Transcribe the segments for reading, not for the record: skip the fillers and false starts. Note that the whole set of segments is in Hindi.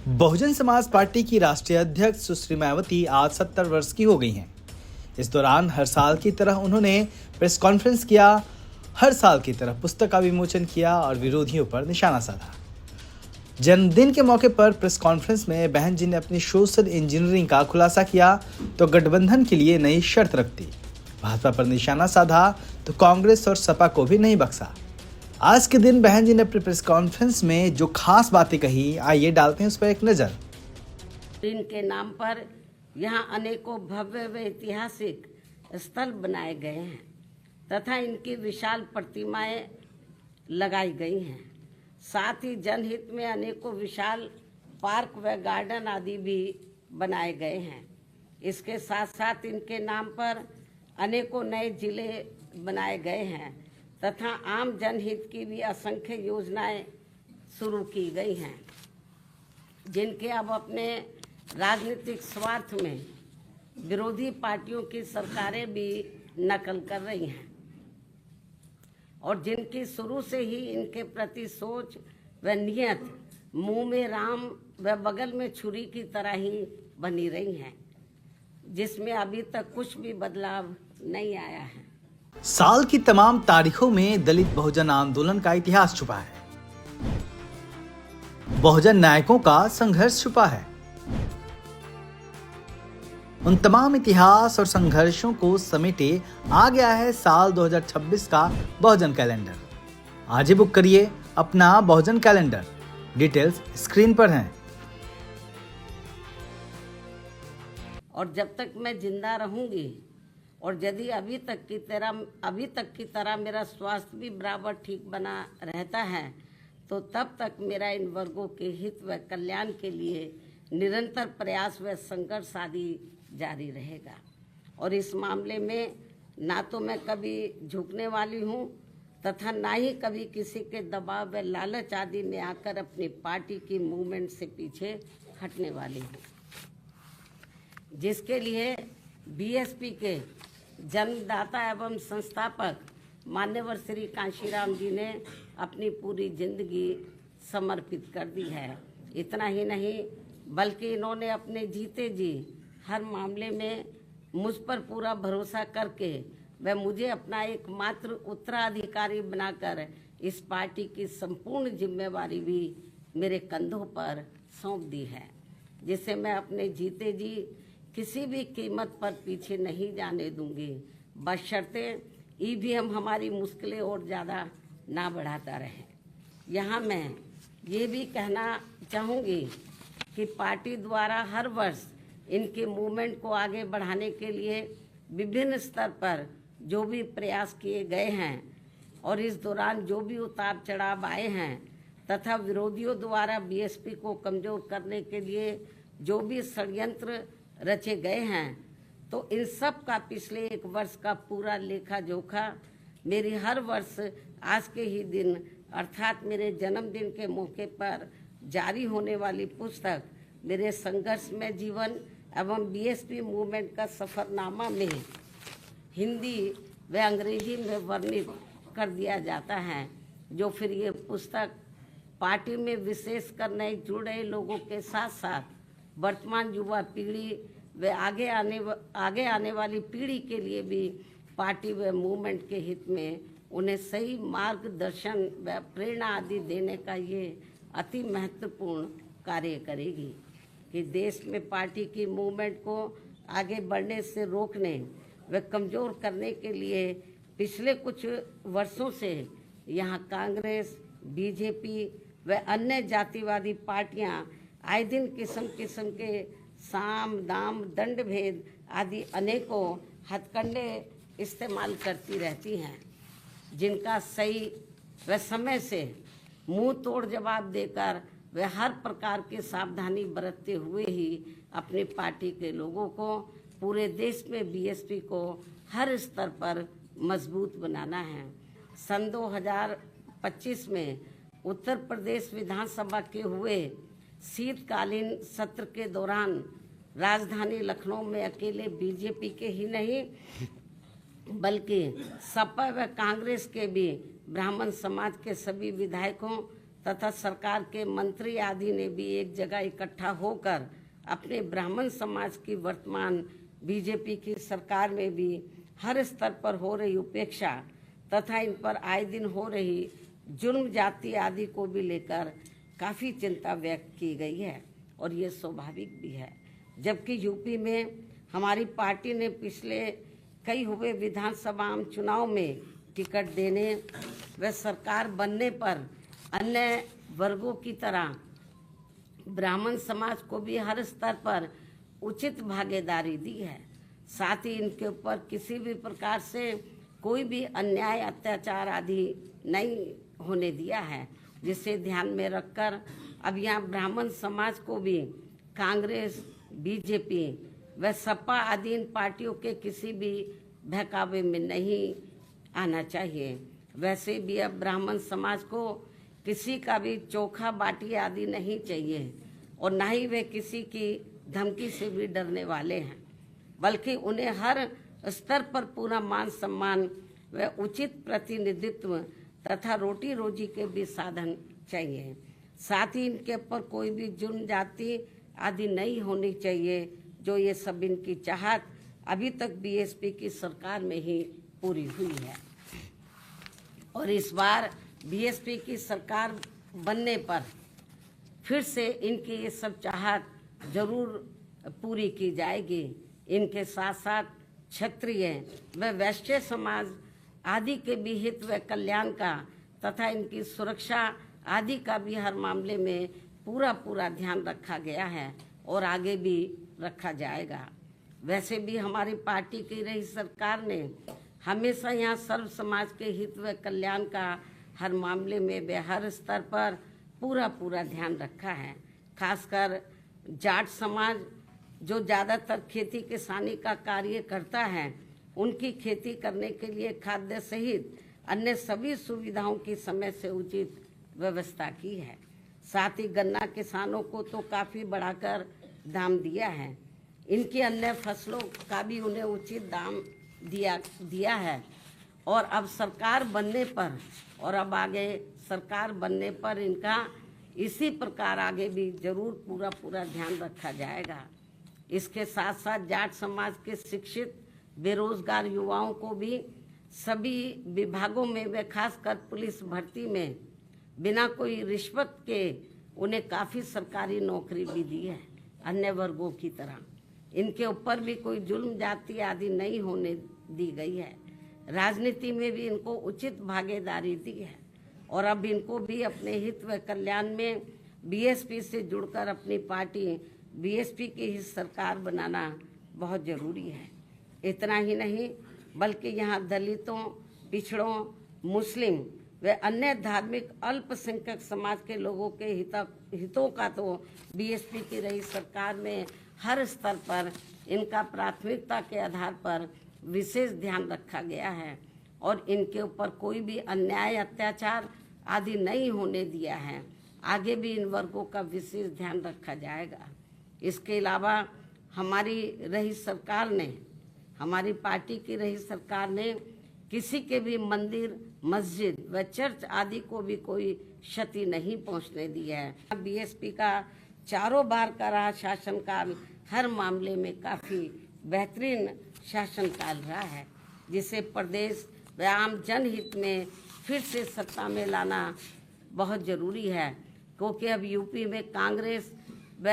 बहुजन समाज पार्टी की राष्ट्रीय अध्यक्ष सुश्री मायावती आज 70 वर्ष की हो गई हैं। इस दौरान हर साल की तरह उन्होंने प्रेस कॉन्फ्रेंस किया, हर साल की तरह पुस्तक का विमोचन किया और विरोधियों पर निशाना साधा। जन्मदिन के मौके पर प्रेस कॉन्फ्रेंस में बहन जी ने अपनी सोशल इंजीनियरिंग का खुलासा किया तो गठबंधन के लिए नई शर्त रख दी। भाजपा पर निशाना साधा तो कांग्रेस और सपा को भी नहीं बख्शा। आज के दिन बहन जी ने अपनी प्रेस कॉन्फ्रेंस में जो खास बातें कही, आइए डालते हैं उस पर एक नजर। इनके नाम पर यहाँ अनेकों भव्य व ऐतिहासिक स्थल बनाए गए हैं तथा इनकी विशाल प्रतिमाएं लगाई गई हैं। साथ ही जनहित में अनेकों विशाल पार्क व गार्डन आदि भी बनाए गए हैं। इसके साथ साथ इनके नाम पर अनेकों नए जिले बनाए गए हैं तथा आम जनहित की भी असंख्य योजनाएं शुरू की गई हैं, जिनके अब अपने राजनीतिक स्वार्थ में विरोधी पार्टियों की सरकारें भी नकल कर रही हैं और जिनकी शुरू से ही इनके प्रति सोच व नियत मुंह में राम व बगल में छुरी की तरह ही बनी रही हैं, जिसमें अभी तक कुछ भी बदलाव नहीं आया है। साल की तमाम तारीखों में दलित बहुजन आंदोलन का इतिहास छुपा है, बहुजन नायकों का संघर्ष छुपा है। उन तमाम इतिहास और संघर्षों को समेटे आ गया है साल 2026 का बहुजन कैलेंडर। आज ही बुक करिए अपना बहुजन कैलेंडर, डिटेल्स स्क्रीन पर हैं। और जब तक मैं जिंदा रहूंगी और यदि अभी तक की तरह मेरा स्वास्थ्य भी बराबर ठीक बना रहता है तो तब तक मेरा इन वर्गों के हित व कल्याण के लिए निरंतर प्रयास व संघर्ष आदि जारी रहेगा। और इस मामले में ना तो मैं कभी झुकने वाली हूँ तथा ना ही कभी किसी के दबाव व लालच आदि में आकर अपनी पार्टी की मूवमेंट से पीछे हटने वाली हूँ, जिसके लिए बीएसपी के जन्मदाता एवं संस्थापक मान्यवर श्री कांशीराम जी ने अपनी पूरी जिंदगी समर्पित कर दी है। इतना ही नहीं बल्कि इन्होंने अपने जीते जी हर मामले में मुझ पर पूरा भरोसा करके व मुझे अपना एकमात्र उत्तराधिकारी बनाकर इस पार्टी की संपूर्ण जिम्मेवारी भी मेरे कंधों पर सौंप दी है, जिसे मैं अपने जीते जी किसी भी कीमत पर पीछे नहीं जाने दूंगी, बशर्ते ईवीएम हमारी मुश्किलें और ज़्यादा ना बढ़ाता रहे। यहाँ मैं ये भी कहना चाहूँगी कि पार्टी द्वारा हर वर्ष इनके मूवमेंट को आगे बढ़ाने के लिए विभिन्न स्तर पर जो भी प्रयास किए गए हैं और इस दौरान जो भी उतार चढ़ाव आए हैं तथा विरोधियों द्वारा बीएसपी को कमजोर करने के लिए जो भी षड्यंत्र रचे गए हैं, तो इन सब का पिछले एक वर्ष का पूरा लेखा जोखा मेरी हर वर्ष आज के ही दिन अर्थात मेरे जन्मदिन के मौके पर जारी होने वाली पुस्तक मेरे संघर्षमय जीवन एवं बीएसपी मूवमेंट का सफरनामा में हिंदी व अंग्रेजी में वर्णित कर दिया जाता है, जो फिर ये पुस्तक पार्टी में विशेषकर नए जुड़े लोगों के साथ साथ वर्तमान युवा पीढ़ी व आगे आने वाली पीढ़ी के लिए भी पार्टी व मूवमेंट के हित में उन्हें सही मार्गदर्शन व प्रेरणा आदि देने का ये अति महत्वपूर्ण कार्य करेगी कि देश में पार्टी की मूवमेंट को आगे बढ़ने से रोकने व कमज़ोर करने के लिए पिछले कुछ वर्षों से यहाँ कांग्रेस, बीजेपी व अन्य जातिवादी पार्टियाँ आए दिन किस्म किस्म के साम दाम दंड भेद आदि अनेकों हथकंडे इस्तेमाल करती रहती हैं, जिनका सही व समय से मुंह तोड़ जवाब देकर वे हर प्रकार की सावधानी बरतते हुए ही अपनी पार्टी के लोगों को पूरे देश में बीएसपी को हर स्तर पर मजबूत बनाना है। सन 2025 में उत्तर प्रदेश विधानसभा के हुए शीतकालीन सत्र के दौरान राजधानी लखनऊ में अकेले बीजेपी के ही नहीं बल्कि सपा व कांग्रेस के भी ब्राह्मण समाज के सभी विधायकों तथा सरकार के मंत्री आदि ने भी एक जगह इकट्ठा होकर अपने ब्राह्मण समाज की वर्तमान बीजेपी की सरकार में भी हर स्तर पर हो रही उपेक्षा तथा इन पर आए दिन हो रही जुर्म जाति आदि को भी लेकर काफ़ी चिंता व्यक्त की गई है और ये स्वाभाविक भी है। जबकि यूपी में हमारी पार्टी ने पिछले कई हुए विधानसभा चुनाव में टिकट देने व सरकार बनने पर अन्य वर्गों की तरह ब्राह्मण समाज को भी हर स्तर पर उचित भागीदारी दी है। साथ ही इनके ऊपर किसी भी प्रकार से कोई भी अन्याय अत्याचार आदि नहीं होने दिया है, जिसे ध्यान में रखकर अब यहाँ ब्राह्मण समाज को भी कांग्रेस, बीजेपी व सपा आदि इन पार्टियों के किसी भी बहकावे में नहीं आना चाहिए। वैसे भी अब ब्राह्मण समाज को किसी का भी चोखा बाटी आदि नहीं चाहिए और न ही वे किसी की धमकी से भी डरने वाले हैं, बल्कि उन्हें हर स्तर पर पूरा मान सम्मान व उचित प्रतिनिधित्व तथा रोटी रोजी के भी साधन चाहिए। साथ ही इनके ऊपर कोई भी जुर्म जाति आदि नहीं होनी चाहिए, जो ये सब इनकी चाहत अभी तक बीएसपी की सरकार में ही पूरी हुई है। और इस बार बीएसपी की सरकार बनने पर फिर से इनकी ये सब चाहत जरूर पूरी की जाएगी। इनके साथ साथ क्षत्रिय व वैश्य समाज आदि के भी हित व कल्याण का तथा इनकी सुरक्षा आदि का भी हर मामले में पूरा ध्यान रखा गया है और आगे भी रखा जाएगा। वैसे भी हमारी पार्टी की रही सरकार ने हमेशा यहाँ सर्व समाज के हित व कल्याण का हर मामले में वे हर स्तर पर पूरा ध्यान रखा है। खासकर जाट समाज जो ज़्यादातर खेती किसानी का कार्य करता है, उनकी खेती करने के लिए खाद्य सहित अन्य सभी सुविधाओं की समय से उचित व्यवस्था की है। साथ ही गन्ना किसानों को तो काफ़ी बढ़ाकर दाम दिया है। इनकी अन्य फसलों का भी उन्हें उचित दाम दिया है। और अब सरकार बनने पर और अब आगे सरकार बनने पर इनका इसी प्रकार आगे भी जरूर पूरा ध्यान रखा जाएगा। इसके साथ साथ जाट समाज के शिक्षित बेरोजगार युवाओं को भी सभी विभागों में व खासकर पुलिस भर्ती में बिना कोई रिश्वत के उन्हें काफ़ी सरकारी नौकरी भी दी है। अन्य वर्गों की तरह इनके ऊपर भी कोई जुल्म जाति आदि नहीं होने दी गई है। राजनीति में भी इनको उचित भागीदारी दी है और अब इनको भी अपने हित व कल्याण में बीएसपी से जुड़कर अपनी पार्टी बीएसपी की ही सरकार बनाना बहुत ज़रूरी है। इतना ही नहीं बल्कि यहाँ दलितों, पिछड़ों, मुस्लिम व अन्य धार्मिक अल्पसंख्यक समाज के लोगों के हितों का तो बीएसपी की रही सरकार में हर स्तर पर इनका प्राथमिकता के आधार पर विशेष ध्यान रखा गया है और इनके ऊपर कोई भी अन्याय अत्याचार आदि नहीं होने दिया है। आगे भी इन वर्गों का विशेष ध्यान रखा जाएगा। इसके अलावा हमारी पार्टी की रही सरकार ने किसी के भी मंदिर, मस्जिद व चर्च आदि को भी कोई क्षति नहीं पहुंचने दी है। बीएसपी का चारों बार का रहा शासनकाल हर मामले में काफ़ी बेहतरीन शासनकाल रहा है, जिसे प्रदेश व आम जनहित में फिर से सत्ता में लाना बहुत ज़रूरी है। क्योंकि अब यूपी में कांग्रेस व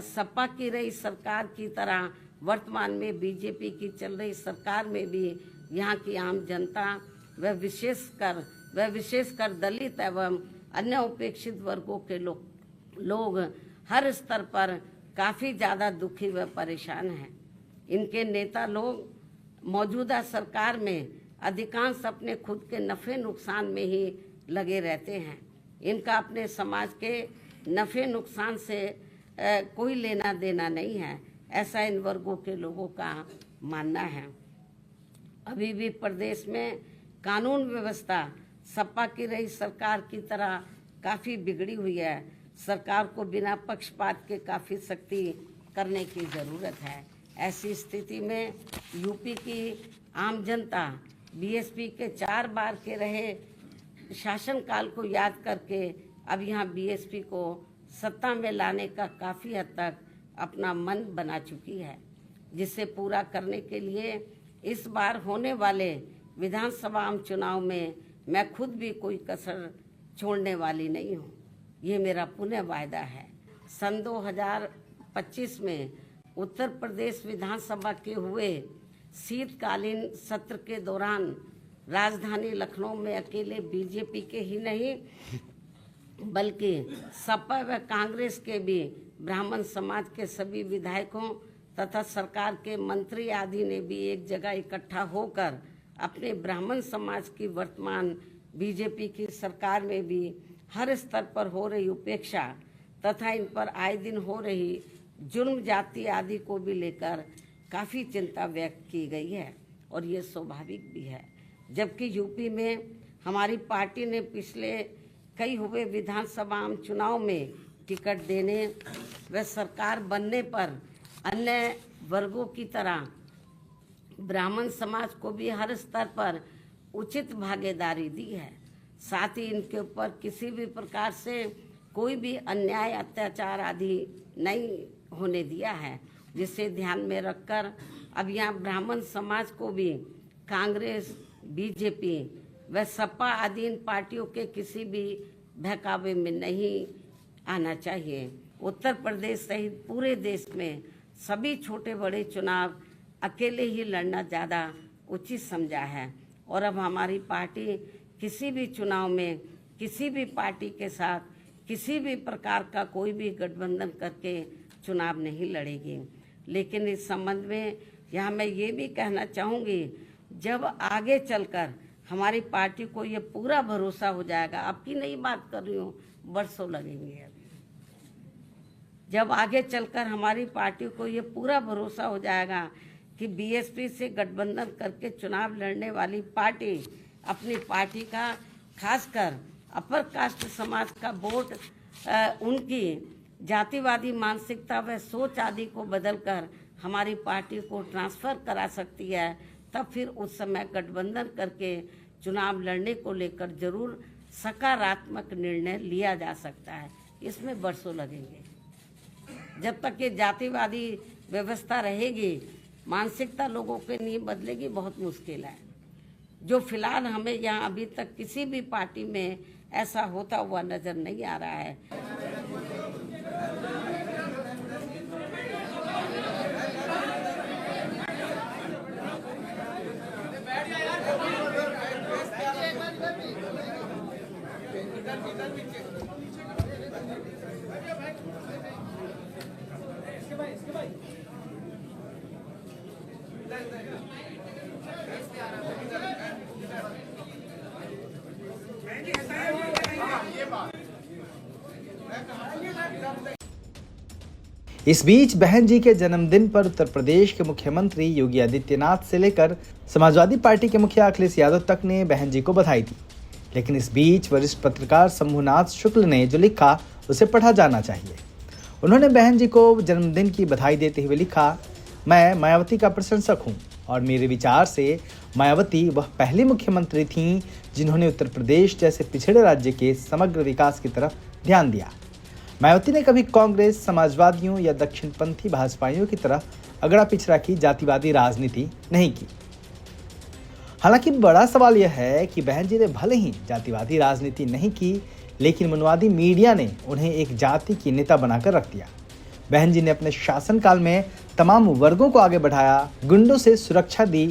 सपा की रही सरकार की तरह वर्तमान में बीजेपी की चल रही सरकार में भी यहाँ की आम जनता व विशेषकर दलित एवं अन्य उपेक्षित वर्गों के लोग हर स्तर पर काफ़ी ज़्यादा दुखी व परेशान हैं। इनके नेता लोग मौजूदा सरकार में अधिकांश अपने खुद के नफ़े नुकसान में ही लगे रहते हैं। इनका अपने समाज के नफ़े नुकसान से कोई लेना देना नहीं है, ऐसा इन वर्गों के लोगों का मानना है। अभी भी प्रदेश में कानून व्यवस्था सपा की रही सरकार की तरह काफ़ी बिगड़ी हुई है। सरकार को बिना पक्षपात के काफ़ी सख्ती करने की ज़रूरत है। ऐसी स्थिति में यूपी की आम जनता बीएसपी के 4 बार के रहे शासनकाल को याद करके अब यहाँ बीएसपी को सत्ता में लाने का काफ़ी हद तक अपना मन बना चुकी है, जिसे पूरा करने के लिए इस बार होने वाले विधानसभा चुनाव में मैं खुद भी कोई कसर छोड़ने वाली नहीं हूँ। ये मेरा पुनः वायदा है। सन 2025 में उत्तर प्रदेश विधानसभा के हुए शीतकालीन सत्र के दौरान राजधानी लखनऊ में अकेले बीजेपी के ही नहीं बल्कि सपा व कांग्रेस के भी ब्राह्मण समाज के सभी विधायकों तथा सरकार के मंत्री आदि ने भी एक जगह इकट्ठा होकर अपने ब्राह्मण समाज की वर्तमान बीजेपी की सरकार में भी हर स्तर पर हो रही उपेक्षा तथा इन पर आए दिन हो रही जुर्म जाति आदि को भी लेकर काफ़ी चिंता व्यक्त की गई है और ये स्वाभाविक भी है। जबकि यूपी में हमारी पार्टी ने पिछले कई हुए विधानसभा चुनाव में टिकट देने व सरकार बनने पर अन्य वर्गों की तरह ब्राह्मण समाज को भी हर स्तर पर उचित भागीदारी दी है। साथ ही इनके ऊपर किसी भी प्रकार से कोई भी अन्याय अत्याचार आदि नहीं होने दिया है, जिसे ध्यान में रखकर अब यहाँ ब्राह्मण समाज को भी कांग्रेस, बीजेपी व सपा आदि इन पार्टियों के किसी भी बहकावे में नहीं आना चाहिए। उत्तर प्रदेश सहित पूरे देश में सभी छोटे बड़े चुनाव अकेले ही लड़ना ज़्यादा उचित समझा है और अब हमारी पार्टी किसी भी चुनाव में किसी भी पार्टी के साथ किसी भी प्रकार का कोई भी गठबंधन करके चुनाव नहीं लड़ेगी। लेकिन इस संबंध में यहाँ मैं ये भी कहना चाहूँगी, जब आगे चलकर हमारी पार्टी को ये पूरा भरोसा हो जाएगा, आपकी नई बात कर रही हूँ, बरसों लगेंगे अभी, जब आगे चलकर हमारी पार्टी को ये पूरा भरोसा हो जाएगा कि बीएसपी से गठबंधन करके चुनाव लड़ने वाली पार्टी अपनी पार्टी का खासकर अपर कास्ट समाज का वोट उनकी जातिवादी मानसिकता व सोच आदि को बदलकर हमारी पार्टी को ट्रांसफर करा सकती है, तब फिर उस समय गठबंधन करके चुनाव लड़ने को लेकर जरूर सकारात्मक निर्णय लिया जा सकता है। इसमें बरसों लगेंगे। जब तक ये जातिवादी व्यवस्था रहेगी, मानसिकता लोगों के नहीं बदलेगी, बहुत मुश्किल है। जो फिलहाल हमें यहाँ अभी तक किसी भी पार्टी में ऐसा होता हुआ नजर नहीं आ रहा है। इस बीच बहन जी के जन्मदिन पर उत्तर प्रदेश के मुख्यमंत्री योगी आदित्यनाथ से लेकर समाजवादी पार्टी के मुखिया अखिलेश यादव तक ने बहन जी को बधाई दी। लेकिन इस बीच वरिष्ठ पत्रकार शंभुनाथ शुक्ल ने जो लिखा उसे पढ़ा जाना चाहिए। उन्होंने बहन जी को जन्मदिन की बधाई देते हुए लिखा, मैं मायावती का प्रशंसक हूँ और मेरे विचार से मायावती वह पहली मुख्यमंत्री थीं जिन्होंने उत्तर प्रदेश जैसे पिछड़े राज्य के समग्र विकास की तरफ ध्यान दिया। मायावती ने कभी कांग्रेस, समाजवादियों या दक्षिणपंथी भाजपाइयों की तरह अगड़ा पिछड़ा की जातिवादी राजनीति नहीं की। हालांकि बड़ा सवाल यह है कि बहन जी ने भले ही जातिवादी राजनीति नहीं की, लेकिन मनवादी मीडिया ने उन्हें एक जाति की नेता बनाकर रख दिया। बहन जी ने अपने शासनकाल में तमाम वर्गों को आगे बढ़ाया, गुंडों से सुरक्षा दी,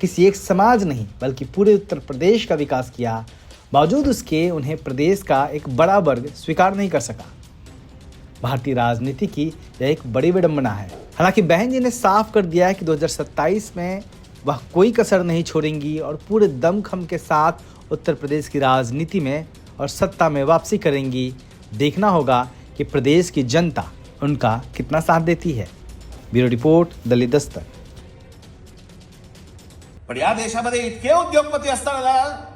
किसी एक समाज नहीं बल्कि पूरे उत्तर प्रदेश का विकास किया। बावजूद उसके उन्हें प्रदेश का एक बड़ा वर्ग स्वीकार नहीं कर सका। भारतीय राजनीति की यह एक बड़ी विडंबना है। हालांकि बहन जी ने साफ कर दिया है कि 2027 में वह कोई कसर नहीं छोड़ेंगी और पूरे दमखम के साथ उत्तर प्रदेश की राजनीति में और सत्ता में वापसी करेंगी। देखना होगा कि प्रदेश की जनता उनका कितना साथ देती है। ब्युरो रिपोर्ट, दलित दस्तक। पण या देशामध्ये इतके उद्योगपती असताना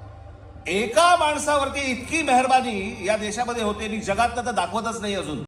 एका माणसावरती इतकी मेहरबानी या देशामध्ये होते, मी जगात तर दाखवतच नाही अजून।